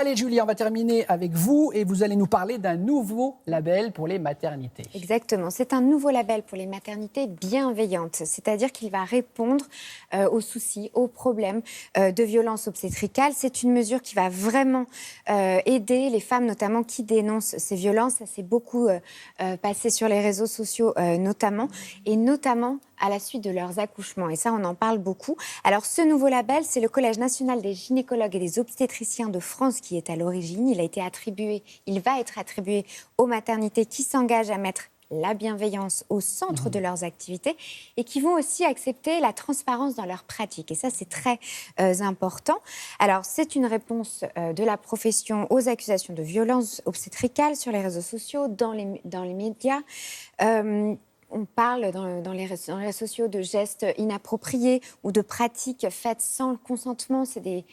Allez Julie, on va terminer avec vous et vous allez nous parler d'un nouveau label pour les maternités. Exactement, c'est un nouveau label pour les maternités bienveillantes, c'est-à-dire qu'il va répondre aux soucis, aux problèmes de violence obstétricale. C'est une mesure qui va vraiment aider les femmes notamment qui dénoncent ces violences. Ça s'est beaucoup passé sur les réseaux sociaux notamment, et notamment à la suite de leurs accouchements. Et ça, on en parle beaucoup. Alors, ce nouveau label, c'est le Collège national des gynécologues et des obstétriciens de France qui est à l'origine. Il va être attribué aux maternités qui s'engagent à mettre la bienveillance au centre de leurs activités et qui vont aussi accepter la transparence dans leurs pratiques. Et ça, c'est très important. Alors, c'est une réponse de la profession aux accusations de violences obstétricales sur les réseaux sociaux, dans les médias. On parle dans les réseaux sociaux de gestes inappropriés ou de pratiques faites sans le consentement. C'est des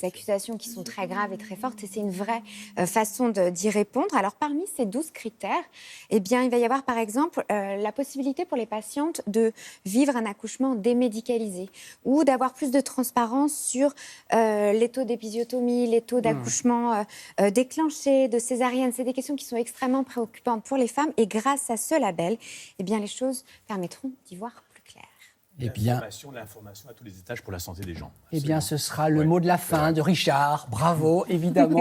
accusations qui sont très graves et très fortes, et c'est une vraie façon d'y répondre. Alors, parmi ces 12 critères, eh bien, il va y avoir, par exemple, la possibilité pour les patientes de vivre un accouchement démédicalisé ou d'avoir plus de transparence sur les taux d'épisiotomie, les taux d'accouchement déclenchés, de césarienne. C'est des questions qui sont extrêmement préoccupantes pour les femmes, et grâce à ce label, eh bien, les choses permettront d'y voir plus clair. Eh bien, l'information à tous les étages pour la santé des gens. eh bien, ce sera le mot de la fin de Richard. Bravo, évidemment.